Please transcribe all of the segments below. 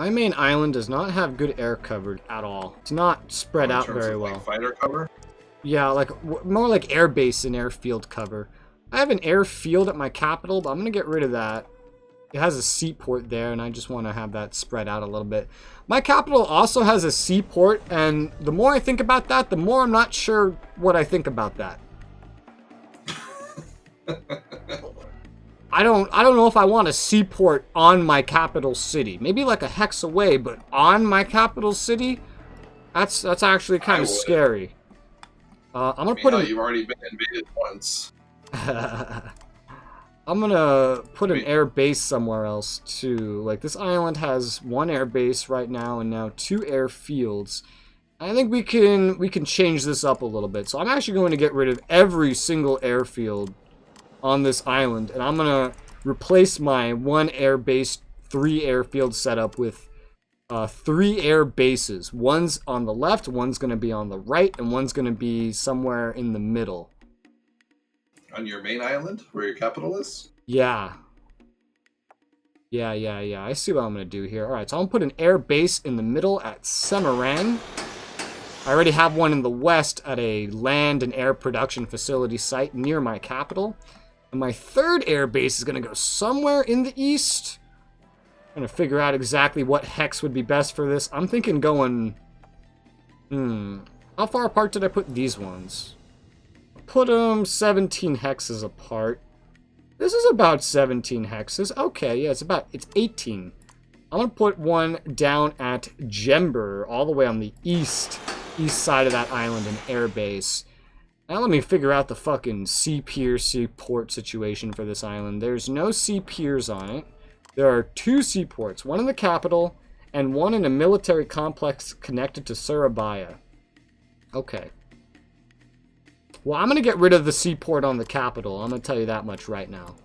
My main island does not have good air cover at all. It's not spread out very well. Like fighter cover? Yeah, like more like air base and airfield cover. I have an airfield at my capital, but I'm gonna get rid of that. It has a seaport there, and I just want to have that spread out a little bit. My capital also has a seaport, and the more I think about that, the more I'm not sure what I think about that. I don't know if I want a seaport on my capital city. Maybe like a hex away, but on my capital city? That's actually kind of scary. I'm gonna put in... You've already been invaded once. I'm gonna put an air base somewhere else too. Like, this island has one air base right now and now 2 airfields. I think we can change this up a little bit. So I'm actually going to get rid of every single airfield on this island, and I'm gonna replace my 1 air base, 3 airfield setup with 3 air bases. One's on the left, one's gonna be on the right, and one's gonna be somewhere in the middle. On your main island, where your capital is? Yeah. Yeah. I see what I'm going to do here. Alright, so I'm going to put an air base in the middle at Semarang. I already have one in the west at a land and air production facility site near my capital. And my 3rd air base is going to go somewhere in the east. I'm going to figure out exactly what hex would be best for this. I'm thinking going... How far apart did I put these ones? Put them 17 hexes apart. This is about 17 hexes. Okay, yeah, it's 18. I'm gonna put one down at Jember, all the way on the east side of that island, an air base. Now let me figure out the fucking sea pier seaport situation for this island. There's no sea piers on it. There are 2 seaports, one in the capital and one in a military complex connected to Surabaya. Okay. Well, I'm going to get rid of the seaport on the capital. I'm going to tell you that much right now.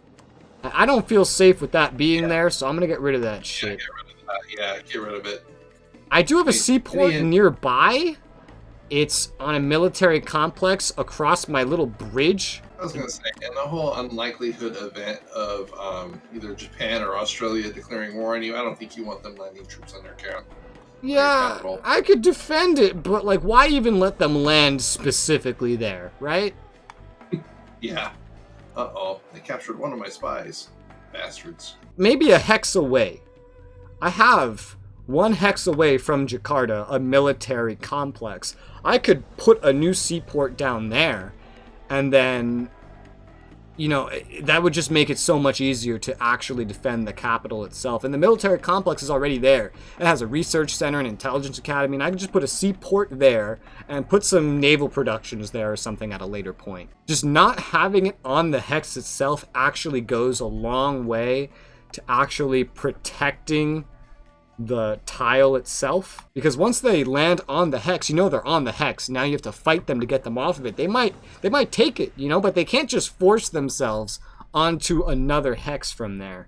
I don't feel safe with that being there, so I'm going to get rid of that shit. Get rid of it. I do have a seaport nearby. It's on a military complex across my little bridge. I was going to say, in the whole unlikelihood event of either Japan or Australia declaring war on you, I don't think you want them landing troops on their camp. Yeah, I could defend it, but, like, why even let them land specifically there, right? Yeah. Uh-oh. They captured one of my spies. Bastards. Maybe a hex away. I have 1 hex away from Jakarta, a military complex. I could put a new seaport down there, and then... You know, that would just make it so much easier to actually defend the capital itself. And the military complex is already there. It has a research center, an intelligence academy, and I could just put a seaport there and put some naval productions there or something at a later point. Just not having it on the hex itself actually goes a long way to actually protecting the tile itself, because once they land on the hex, you know they're on the hex. Now you have to fight them to get them off of it. They might take it, you know, but they can't just force themselves onto another hex from there.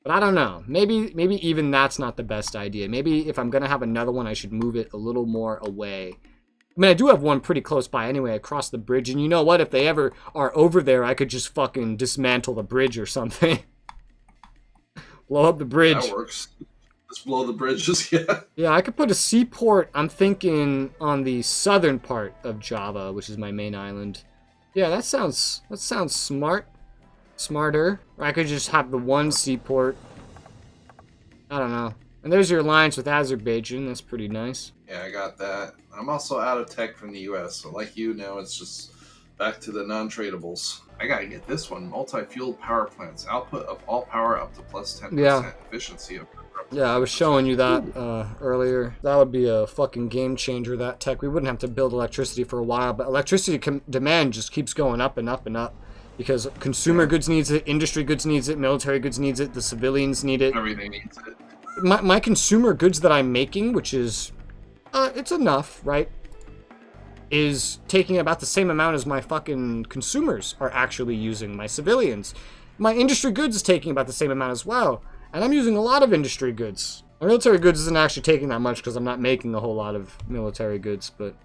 But I don't know. Maybe even that's not the best idea. Maybe if I'm gonna have another one, I should move it a little more away. I mean, I do have one pretty close by anyway, across the bridge. And you know what? If they ever are over there, I could just fucking dismantle the bridge or something. Blow up the bridge. That works. Just blow the bridges, yeah. Yeah, I could put a seaport, I'm thinking, on the southern part of Java, which is my main island. Yeah, that sounds smart. Smarter. Or I could just have the 1 seaport. I don't know. And there's your alliance with Azerbaijan. That's pretty nice. Yeah, I got that. I'm also out of tech from the US, so like you know, it's just back to the non-tradables. I gotta get this one. Multi-fuel power plants. Output of all power up to plus 10% efficiency of... Yeah, I was showing you that earlier. That would be a fucking game changer, that tech. We wouldn't have to build electricity for a while, but electricity demand just keeps going up and up and up. Because consumer goods needs it, industry goods needs it, military goods needs it, the civilians need it. Everything needs it. My consumer goods that I'm making, which is, it's enough, right? Is taking about the same amount as my fucking consumers are actually using, my civilians. My industry goods is taking about the same amount as well. And I'm using a lot of industry goods. My military goods isn't actually taking that much because I'm not making a whole lot of military goods, but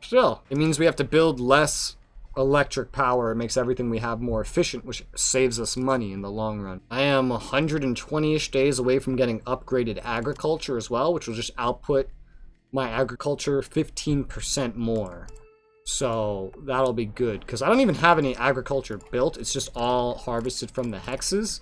still, it means we have to build less electric power. It makes everything we have more efficient, which saves us money in the long run. I am 120-ish days away from getting upgraded agriculture as well, which will just output my agriculture 15% more. So that'll be good, because I don't even have any agriculture built. It's just all harvested from the hexes,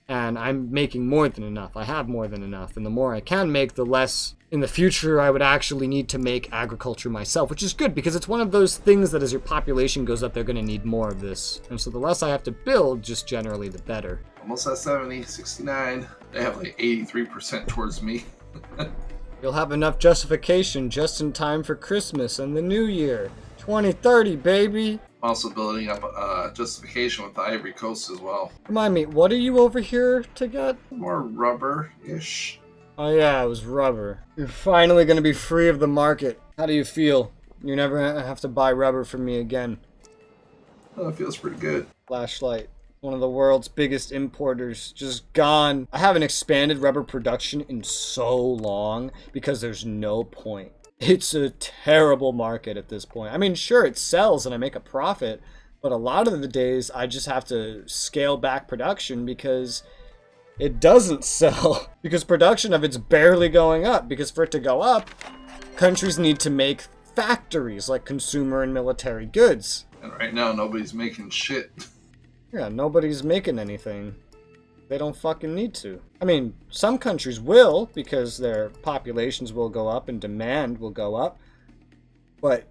and I'm making more than enough. I have more than enough, and the more I can make, the less in the future I would actually need to make agriculture myself, which is good, because it's one of those things that as your population goes up, they're going to need more of this. And so the less I have to build, just generally the better. Almost at 70, 69. They have like 83% towards me. You'll have enough justification just in time for Christmas and the New Year. 2030, baby! Also building up justification with the Ivory Coast as well. Remind me, what are you over here to get? More rubber-ish. Oh yeah, it was rubber. You're finally gonna be free of the market. How do you feel? You never have to buy rubber from me again. Oh, it feels pretty good. Flashlight. One of the world's biggest importers, just gone. I haven't expanded rubber production in so long because there's no point. It's a terrible market at this point. I mean, sure, it sells and I make a profit, but a lot of the days I just have to scale back production because it doesn't sell. Because production of it's barely going up. Because for it to go up, countries need to make factories like consumer and military goods. And right now, nobody's making shit. Yeah, nobody's making anything. They don't fucking need to. I mean, some countries will, because their populations will go up and demand will go up. But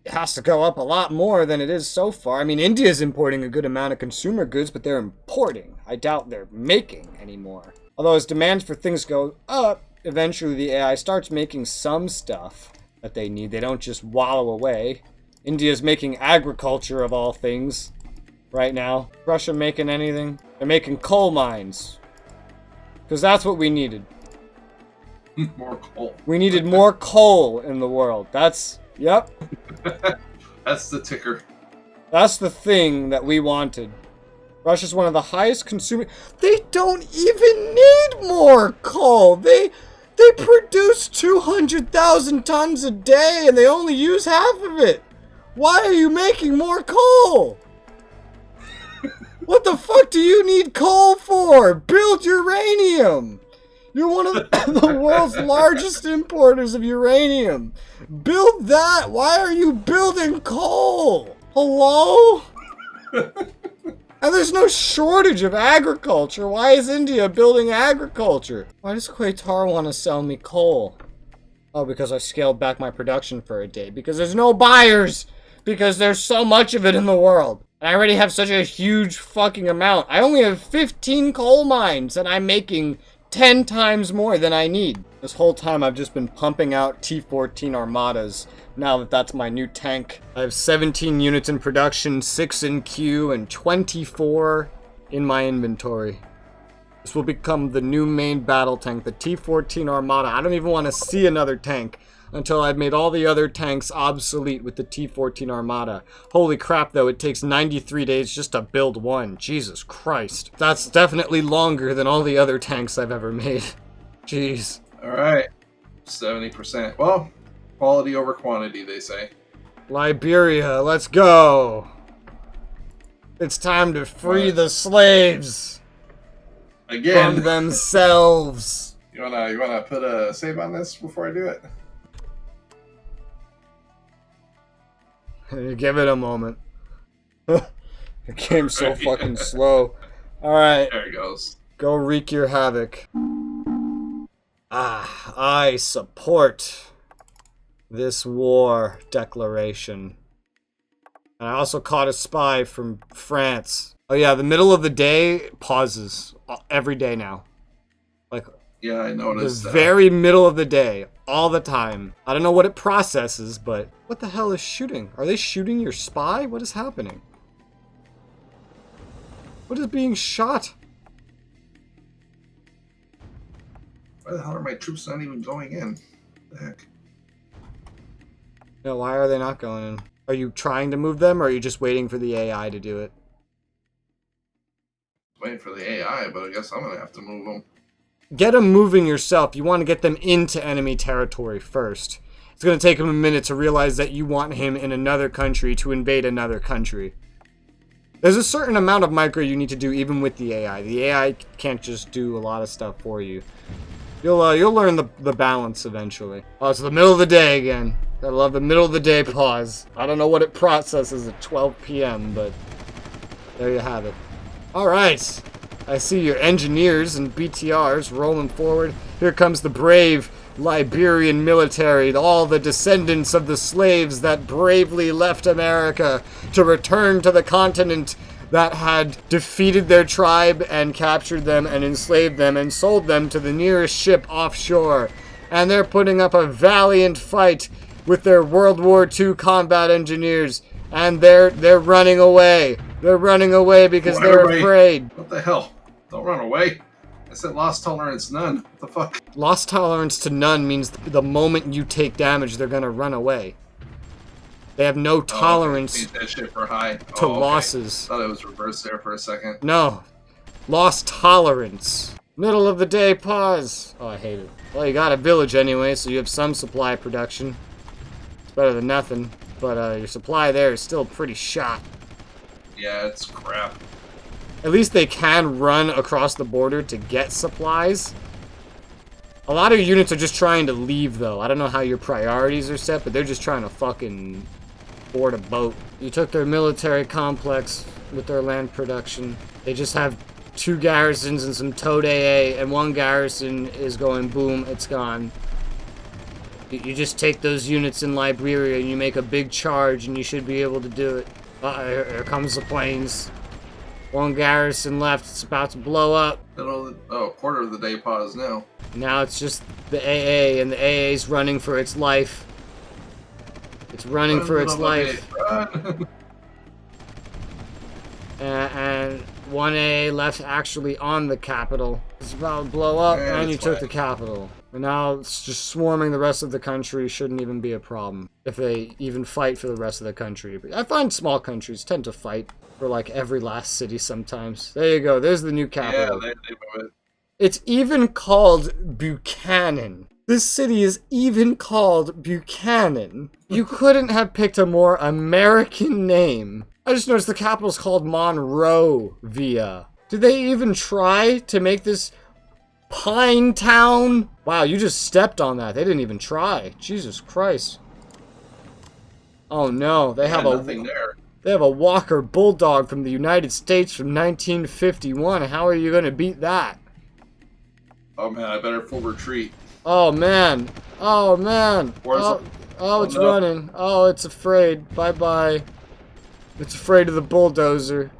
it has to go up a lot more than it is so far. I mean, India's importing a good amount of consumer goods, but they're importing. I doubt they're making anymore. Although as demand for things go up, eventually the AI starts making some stuff that they need. They don't just wallow away. India's making agriculture of all things right now. Russia making anything? They're making coal mines. Because that's what we needed. More coal. We needed more coal in the world. That's, yep. That's the ticker. That's the thing that we wanted. Russia's one of the highest consuming. They don't even need more coal. They produce 200,000 tons a day and they only use half of it. Why are you making more coal? What the fuck do you need coal for? Build uranium. You're one of the world's largest importers of uranium. Build that. Why are you building coal? Hello? And there's no shortage of agriculture. Why is India building agriculture? Why does Qatar want to sell me coal? Oh, because I scaled back my production for a day. Because there's no buyers. Because there's so much of it in the world. And I already have such a huge fucking amount. I only have 15 coal mines and I'm making 10 times more than I need. This whole time I've just been pumping out T-14 Armadas. Now that that's my new tank. I have 17 units in production, 6 in queue, and 24 in my inventory. This will become the new main battle tank, the T-14 Armada. I don't even want to see another tank until I've made all the other tanks obsolete with the T-14 Armada. Holy crap, though, it takes 93 days just to build one. Jesus Christ. That's definitely longer than all the other tanks I've ever made. Jeez. Alright. 70%. Well, quality over quantity, they say. Liberia, let's go. It's time to free the slaves. Again. From themselves. You wanna put a save on this before I do it? Give it a moment. The game's so fucking slow. Alright. There it goes. Go wreak your havoc. Ah, I support this war declaration. And I also caught a spy from France. Oh yeah, the middle of the day pauses every day now. Like, yeah, I noticed the that. very middle of the day, all the time. I don't know what it processes, but what the hell is shooting? Are they shooting your spy? What is happening? What is being shot? Why the hell are my troops not even going in? What the heck? No, why are they not going in? Are you trying to move them, or are you just waiting for the AI to do it? Waiting for the AI, but I guess I'm gonna have to move them. Get them moving yourself. You want to get them into enemy territory first. It's going to take him a minute to realize that you want him in another country to invade another country. There's a certain amount of micro you need to do even with the AI. The AI can't just do a lot of stuff for you. You'll learn the balance eventually. Oh, it's the middle of the day again. I love the middle of the day pause. I don't know what it processes at 12 p.m., but there you have it. Alright. I see your engineers and BTRs rolling forward. Here comes the brave Liberian military, all the descendants of the slaves that bravely left America to return to the continent that had defeated their tribe and captured them and enslaved them and sold them to the nearest ship offshore. And they're putting up a valiant fight with their World War II combat engineers, and they're running away. They're running away because they're afraid. What the hell? Don't run away. I said lost tolerance none. What the fuck? Lost tolerance to none means the moment you take damage, they're gonna run away. They have no tolerance to losses. I thought it was reversed there for a second. No. Lost tolerance. Middle of the day pause. Oh, I hate it. Well, you got a village anyway, so you have some supply production. It's better than nothing. But your supply there is still pretty shot. Yeah, it's crap. At least they can run across the border to get supplies. A lot of units are just trying to leave, though. I don't know how your priorities are set, but they're just trying to fucking board a boat. You took their military complex with their land production. They just have 2 garrisons and some towed AA, and 1 garrison is going boom, it's gone. You just take those units in Liberia and you make a big charge and you should be able to do it. Here comes the planes. 1 garrison left, it's about to blow up. Quarter of the day pause now. Now it's just the AA, and the AA's running for its life. It's running for its life. And 1A left actually on the capital. It's about to blow up, and you took the capital. And now it's just swarming the rest of the country. Shouldn't even be a problem if they even fight for the rest of the country. But I find small countries tend to fight for like every last city sometimes. There you go. There's the new capital. Yeah, they move it. It's even called Buchanan. This city is even called Buchanan. You couldn't have picked a more American name. I just noticed the capital's called Monrovia. Did they even try to make this Pine Town? Wow, you just stepped on that. They didn't even try. Jesus Christ. Oh no, they have nothing there. They have a Walker Bulldog from the United States from 1951. How are you going to beat that? Oh man, I better full retreat. Oh man. Oh man. Oh, it's running. Oh, it's afraid. Bye-bye. It's afraid of the bulldozer.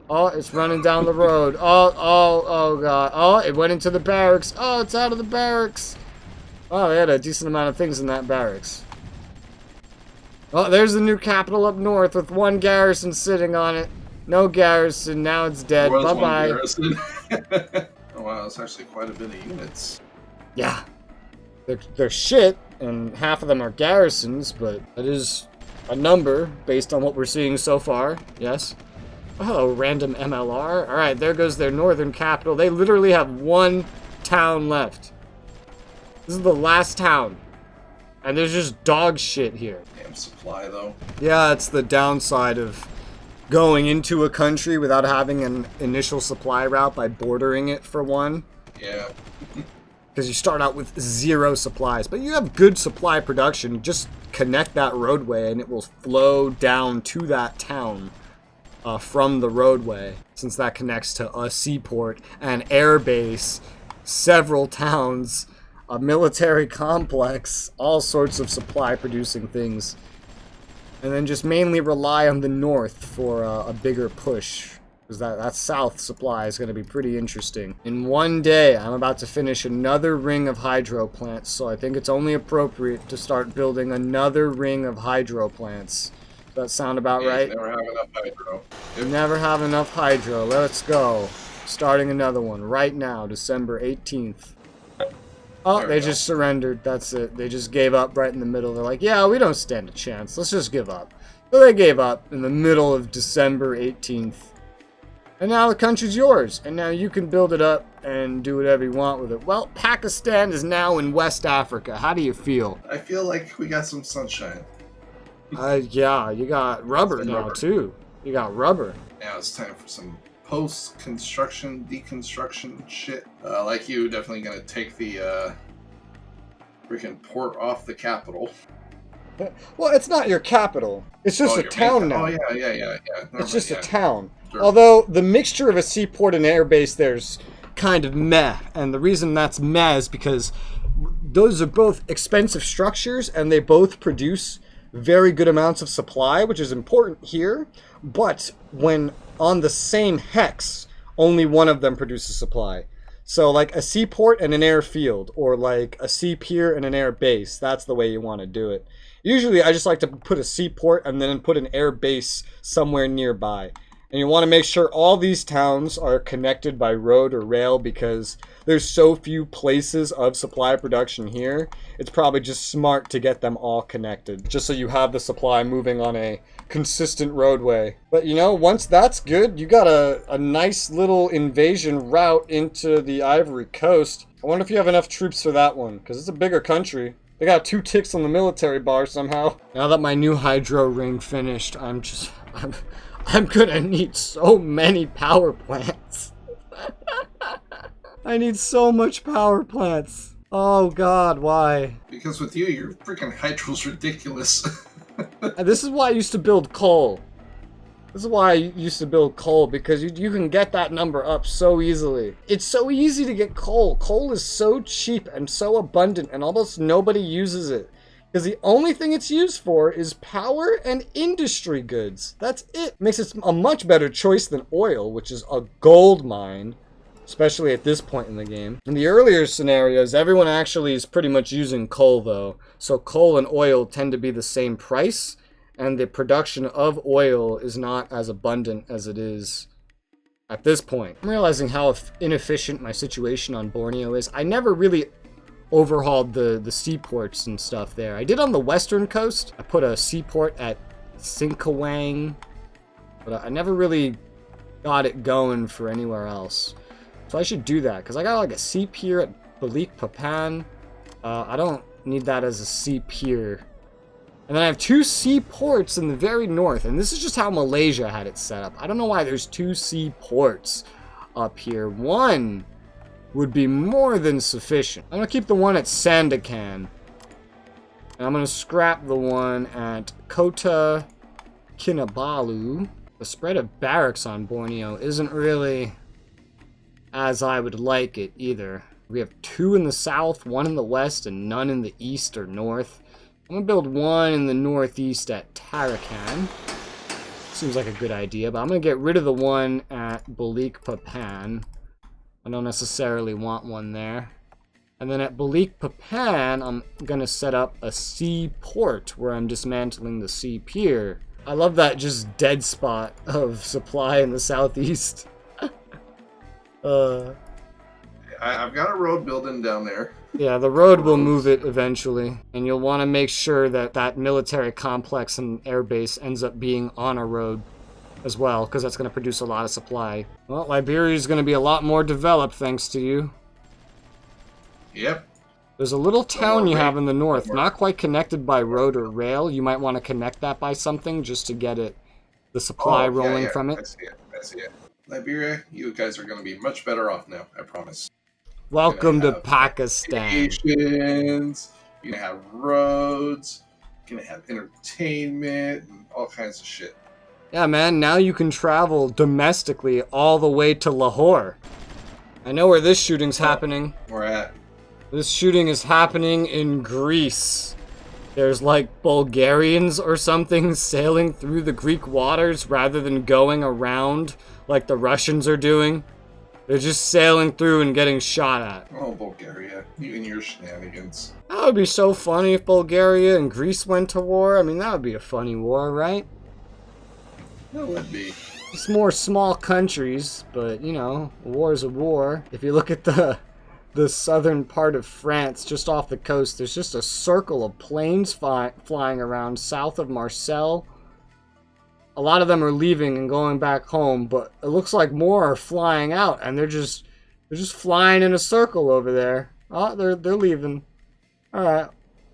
Oh, it's running down the road. Oh god. Oh, it went into the barracks. Oh, it's out of the barracks. Oh, they had a decent amount of things in that barracks. Oh, there's the new capital up north with 1 garrison sitting on it. No garrison, now it's dead. Bye-bye. Oh wow, that's actually quite a bit of units. Yeah. They're shit, and half of them are garrisons, but that is a number based on what we're seeing so far. Yes. Oh, random MLR. Alright, there goes their northern capital. They literally have 1 town left. This is the last town. And there's just dog shit here. Damn supply, though. Yeah, it's the downside of going into a country without having an initial supply route by bordering it for one. Yeah. Because you start out with 0 supplies. But you have good supply production. Just connect that roadway and it will flow down to that town from the roadway. Since that connects to a seaport, an air base, several towns, a military complex, all sorts of supply producing things. And then just mainly rely on the north for a bigger push. Because that south supply is going to be pretty interesting. In one day, I'm about to finish another ring of hydro plants, so I think it's only appropriate to start building another ring of hydro plants. Does that sound about right? Never have enough hydro. You never have enough hydro. Let's go. Starting another one right now, December 18th. Oh, they just surrendered. That's it. They just gave up right in the middle. They're like, yeah, we don't stand a chance. Let's just give up. So they gave up in the middle of December 18th. And now the country's yours. And now you can build it up and do whatever you want with it. Well, Pakistan is now in West Africa. How do you feel? I feel like we got some sunshine. Yeah, you got rubber now, too. You got rubber. Now it's time for some post-construction, deconstruction shit. Like you, definitely gonna take the freaking port off the capital. Well, it's not your capital. It's just a town now. Oh, yeah. It's just a town. Sure. Although the mixture of a seaport and airbase there's kind of meh. And the reason that's meh is because those are both expensive structures and they both produce very good amounts of supply, which is important here. But when on the same hex, only one of them produces supply. So like a seaport and an airfield, or like a sea pier and an air base, that's the way you want to do it. Usually I just like to put a seaport and then put an air base somewhere nearby. And you want to make sure all these towns are connected by road or rail because there's so few places of supply production here. It's probably just smart to get them all connected, just so you have the supply moving on a consistent roadway. But you know, once that's good, you got a nice little invasion route into the Ivory Coast. I wonder if you have enough troops for that one, because it's a bigger country. They got 2 ticks on the military bar somehow. Now that my new hydro ring finished, I'm gonna need so many power plants. I need so much power plants. Oh god, why? Because with you, your freaking hydro's ridiculous. This is why I used to build coal. This is why I used to build coal, because you can get that number up so easily. It's so easy to get coal. Coal is so cheap and so abundant, and almost nobody uses it. Because the only thing it's used for is power and industry goods. That's it. Makes it a much better choice than oil, which is a gold mine, especially at this point in the game. In the earlier scenarios, everyone actually is pretty much using coal, though. So coal and oil tend to be the same price, and the production of oil is not as abundant as it is at this point. I'm realizing how inefficient my situation on Borneo is. I never really overhauled the seaports and stuff there. I did on the western coast. I put a seaport at Singkawang, but I never really got it going for anywhere else. So I should do that, because I got like a sea pier at Balikpapan. I don't need that as a sea pier. And then I have 2 seaports in the very north, and this is just how Malaysia had it set up. I don't know why there's 2 seaports up here. One would be more than sufficient. I'm gonna keep the one at Sandakan. And I'm gonna scrap the one at Kota Kinabalu. The spread of barracks on Borneo isn't really as I would like it either. We have 2 in the south, 1 in the west, and none in the east or north. I'm gonna build 1 in the northeast at Tarakan. Seems like a good idea, but I'm gonna get rid of the one at Balikpapan. I don't necessarily want one there. And then at Balikpapan, I'm gonna set up a seaport where I'm dismantling the sea pier. I love that just dead spot of supply in the southeast. I've got a road building down there. Yeah, the road will move it eventually. And you'll want to make sure that that military complex and airbase ends up being on a road as well, because that's going to produce a lot of supply. Well, Liberia is going to be a lot more developed thanks to you. Yep. There's a little town you have in the north, not quite connected by road or rail. You might want to connect that by something just to get the supply rolling from it. I see it. Liberia, you guys are going to be much better off now, I promise. Welcome to Pakistan. You're going to have roads, you're going to have entertainment, and all kinds of shit. Yeah, man, now you can travel domestically all the way to Lahore. I know where this shooting's happening. Where at? This shooting is happening in Greece. There's like Bulgarians or something sailing through the Greek waters rather than going around like the Russians are doing. They're just sailing through and getting shot at. Oh, Bulgaria. You and your shenanigans. That would be so funny if Bulgaria and Greece went to war. I mean, that would be a funny war, right? That would be. It's more small countries, but, you know, a war's a war. If you look at the southern part of France, just off the coast, there's just a circle of planes flying around south of Marseille. A lot of them are leaving and going back home, but it looks like more are flying out, and they're They're just flying in a circle over there. Oh, they're leaving. All right.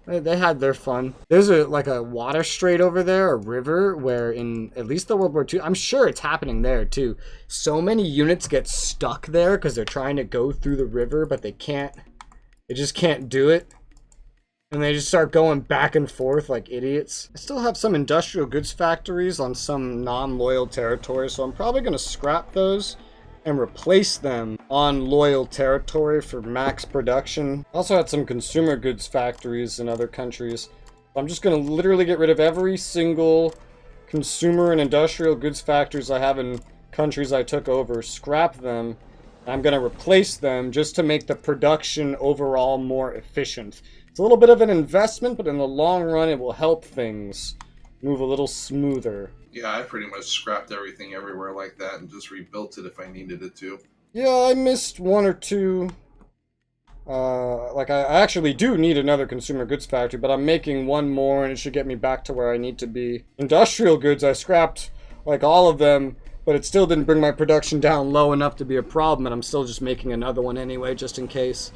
They had their fun. There's like a water strait over there, a river, where in at least the World War II, I'm sure it's happening there too. So many units get stuck there because they're trying to go through the river, but they can't. They just can't do it. And they just start going back and forth like idiots. I still have some industrial goods factories on some non-loyal territory, so I'm probably going to scrap those and replace them on loyal territory for max production. Also had some consumer goods factories in other countries. I'm just going to literally get rid of every single consumer and industrial goods factories I have in countries I took over, scrap them. I'm going to replace them just to make the production overall more efficient. It's a little bit of an investment, but in the long run it will help things move a little smoother. Yeah, I pretty much scrapped everything everywhere like that and just rebuilt it if I needed it to. Yeah, I missed one or two. I actually do need another consumer goods factory, but I'm making one more and it should get me back to where I need to be. Industrial goods, I scrapped like all of them, but it still didn't bring my production down low enough to be a problem, and I'm still just making another one anyway, just in case.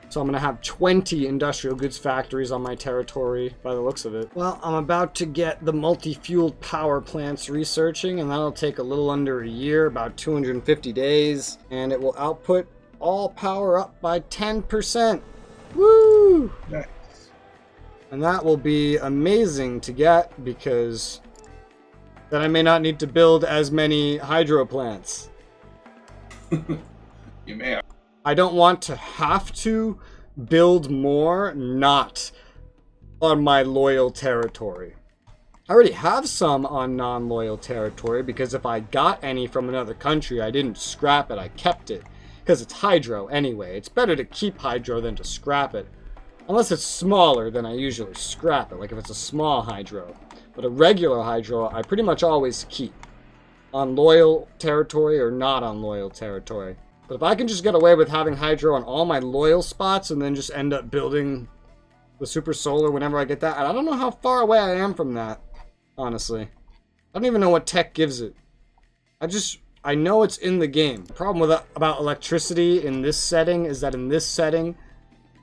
So I'm going to have 20 industrial goods factories on my territory, by the looks of it. Well, I'm about to get the multi-fueled power plants researching, and that'll take a little under a year, about 250 days, and it will output all power up by 10%. Woo! Nice. And that will be amazing to get, because then I may not need to build as many hydro plants. You may have. I don't want to have to build more not on my loyal territory. I already have some on non-loyal territory because if I got any from another country, I didn't scrap it, I kept it. Because it's hydro anyway. It's better to keep hydro than to scrap it. Unless it's smaller, then I usually scrap it, like if it's a small hydro. But a regular hydro, I pretty much always keep. On loyal territory or not on loyal territory. But if I can just get away with having hydro on all my loyal spots and then just end up building the super solar whenever I get that, and I don't know how far away I am from that, honestly. I don't even know what tech gives it. I know it's in the game. The problem about electricity in this setting is that in this setting,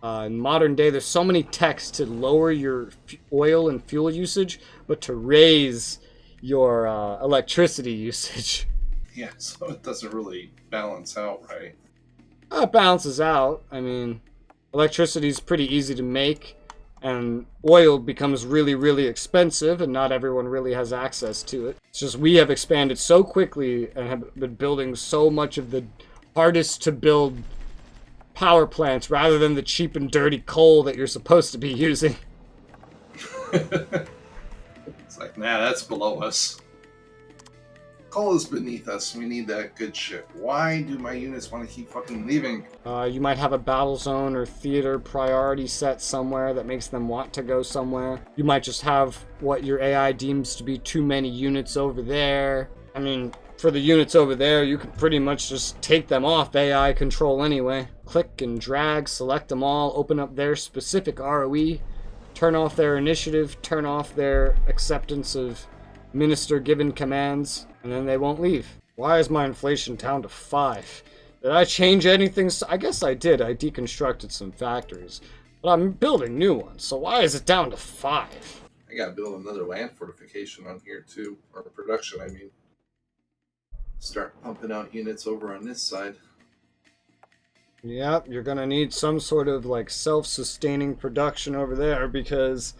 in modern day, there's so many techs to lower your oil and fuel usage, but to raise your electricity usage. Yeah, so it doesn't really balance out, right? It balances out. I mean, electricity is pretty easy to make, and oil becomes really, really expensive, and not everyone really has access to it. It's just we have expanded so quickly and have been building so much of the hardest to build power plants rather than the cheap and dirty coal that you're supposed to be using. It's like, nah, that's below us. Coal is beneath us. We need that good shit. Why do my units want to keep fucking leaving? You might have a battle zone or theater priority set somewhere that makes them want to go somewhere. You might just have what your AI deems to be too many units over there. I mean, for the units over there, you can pretty much just take them off AI control anyway. Click and drag, select them all, open up their specific ROE, turn off their initiative, turn off their acceptance of minister-given commands, and then they won't leave. Why is my inflation down to 5? Did I change anything? I guess I did. I deconstructed some factories. But I'm building new ones, so why is it down to 5? I gotta build another land fortification on here too. Or production, I mean. Start pumping out units over on this side. Yep, you're gonna need some sort of like self-sustaining production over there, because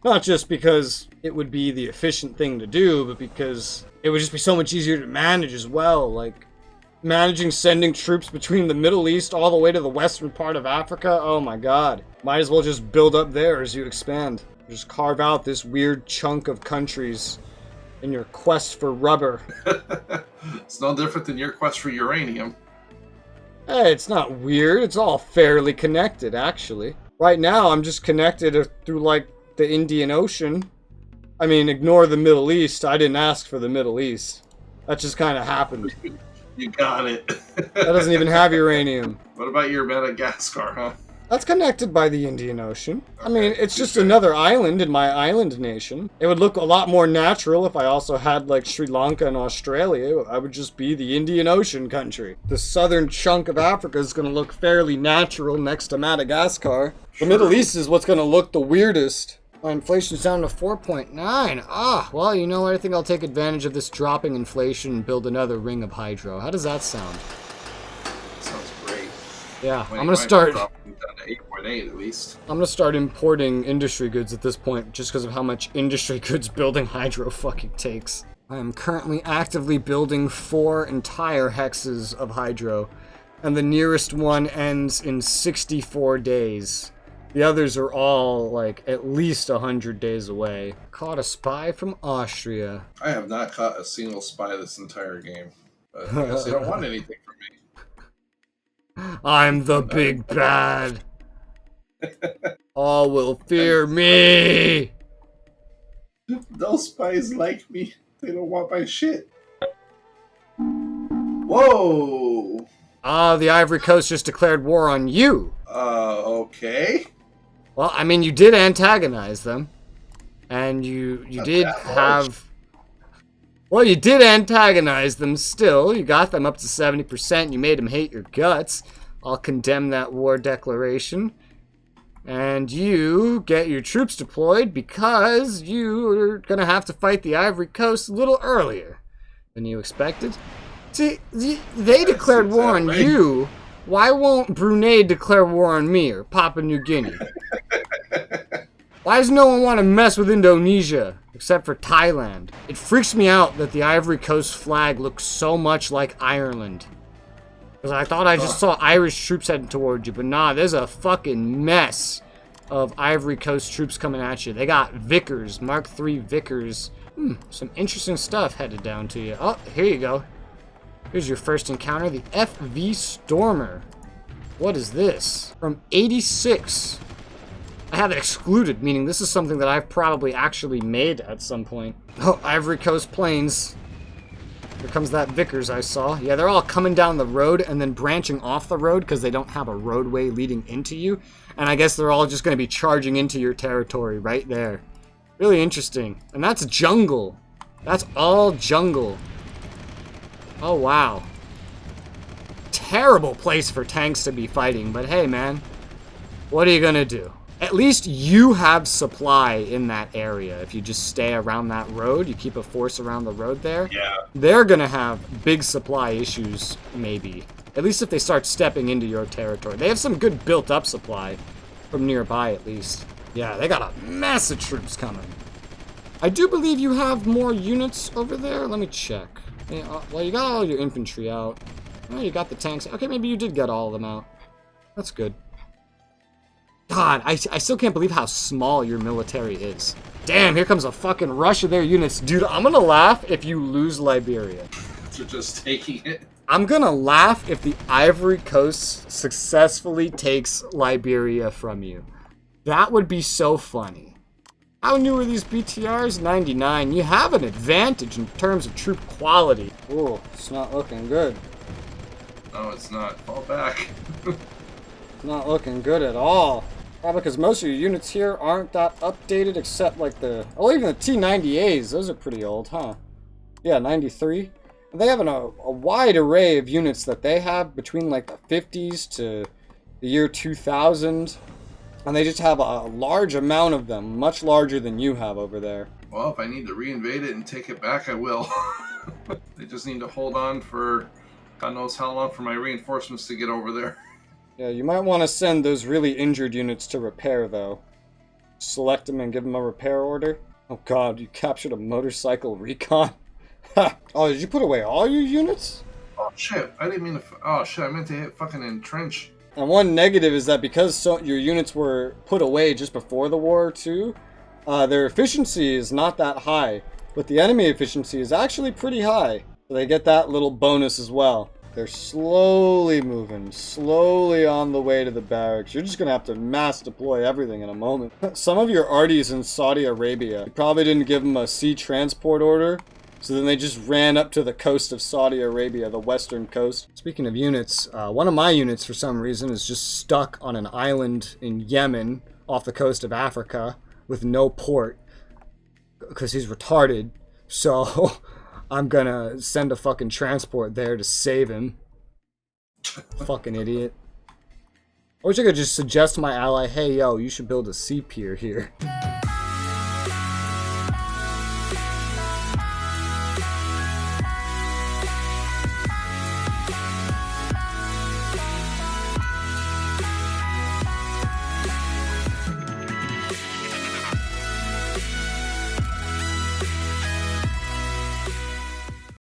not just because it would be the efficient thing to do, but because it would just be so much easier to manage as well. Like managing sending troops between the Middle East all the way to the western part of Africa. Oh my god. Might as well just build up there as you expand. Just carve out this weird chunk of countries in your quest for rubber. It's no different than your quest for uranium. Hey, it's not weird. It's all fairly connected, actually. Right now, I'm just connected through, like, the Indian Ocean. I mean, ignore the Middle East. I didn't ask for the Middle East. That just kind of happened. You got it. That doesn't even have uranium. What about your Madagascar, huh? That's connected by the Indian Ocean. I mean, it's just another island in my island nation. It would look a lot more natural if I also had, like, Sri Lanka and Australia. I would just be the Indian Ocean country. The southern chunk of Africa is going to look fairly natural next to Madagascar. The Middle East is what's going to look the weirdest. My inflation's down to 4.9. Ah, well, you know what? I think I'll take advantage of this dropping inflation and build another ring of hydro. How does that sound? Sounds great. Yeah, I'm gonna start. Down to 8.8 at least. I'm gonna start importing industry goods at this point, just because of how much industry goods building hydro fucking takes. I am currently actively building 4 entire hexes of hydro, and the nearest one ends in 64 days. The others are all, like, at least 100 days away. Caught a spy from Austria. I have not caught a single spy this entire game. But I guess they don't want anything from me. I'm the big bad. All will fear me. Those spies like me. They don't want my shit. Whoa! Ah, the Ivory Coast just declared war on you. Okay. Well, I mean, you did antagonize them. And you did have... Well, you did antagonize them still. You got them up to 70%. You made them hate your guts. I'll condemn that war declaration. And you get your troops deployed because you're going to have to fight the Ivory Coast a little earlier than you expected. See, they declared war on you. Why won't Brunei declare war on me or Papua New Guinea? Why does no one want to mess with Indonesia, except for Thailand? It freaks me out that the Ivory Coast flag looks so much like Ireland. Because I thought I just saw Irish troops heading towards you, but nah, there's a fucking mess of Ivory Coast troops coming at you. They got Vickers, Mark III Vickers. Some interesting stuff headed down to you. Oh, here you go. Here's your first encounter, the FV Stormer. What is this? From 86. I have it excluded, meaning this is something that I've probably actually made at some point. Oh, Ivory Coast planes. Here comes that Vickers I saw. Yeah, they're all coming down the road and then branching off the road because they don't have a roadway leading into you. And I guess they're all just going to be charging into your territory right there. Really interesting. And that's jungle. That's all jungle. Oh, wow. Terrible place for tanks to be fighting, but hey, man. What are you gonna do? At least you have supply in that area. If you just stay around that road, you keep a force around the road there. Yeah. They're gonna have big supply issues, maybe. At least if they start stepping into your territory. They have some good built-up supply. From nearby, at least. Yeah, they got a mass of troops coming. I do believe you have more units over there. Let me check. Yeah, well, you got all your infantry out. Oh, you got the tanks. Okay, maybe you did get all of them out. That's good. God, I still can't believe how small your military is. Damn, here comes a fucking rush of their units. Dude, I'm gonna laugh if you lose Liberia. They're just taking it. I'm gonna laugh if the Ivory Coast successfully takes Liberia from you. That would be so funny. How new are these BTRs? 99. You have an advantage in terms of troop quality. Oh, it's not looking good. No, it's not. Fall back. It's not looking good at all. Probably because most of your units here aren't that updated except like the... Oh, even the T-90As. Those are pretty old, huh? Yeah, 93. They have a wide array of units that they have between like the 50s to the year 2000. And they just have a large amount of them, much larger than you have over there. Well, if I need to reinvade it and take it back, I will. They just need to hold on for God knows how long for my reinforcements to get over there. Yeah, you might want to send those really injured units to repair, though. Select them and give them a repair order. Oh god, you captured a motorcycle recon? Ha! Oh, did you put away all your units? Oh shit, I didn't mean to... Oh shit, I meant to hit fucking entrench. And one negative is that because your units were put away just before the war, too, their efficiency is not that high. But the enemy efficiency is actually pretty high. So they get that little bonus as well. They're slowly moving, slowly on the way to the barracks. You're just going to have to mass deploy everything in a moment. Some of your arties in Saudi Arabia, you probably didn't give them a sea transport order. So then they just ran up to the coast of Saudi Arabia, the western coast. Speaking of units, one of my units for some reason is just stuck on an island in Yemen off the coast of Africa with no port because he's retarded. So I'm gonna send a fucking transport there to save him. Fucking idiot. I wish I could just suggest to my ally, hey yo, you should build a sea pier here.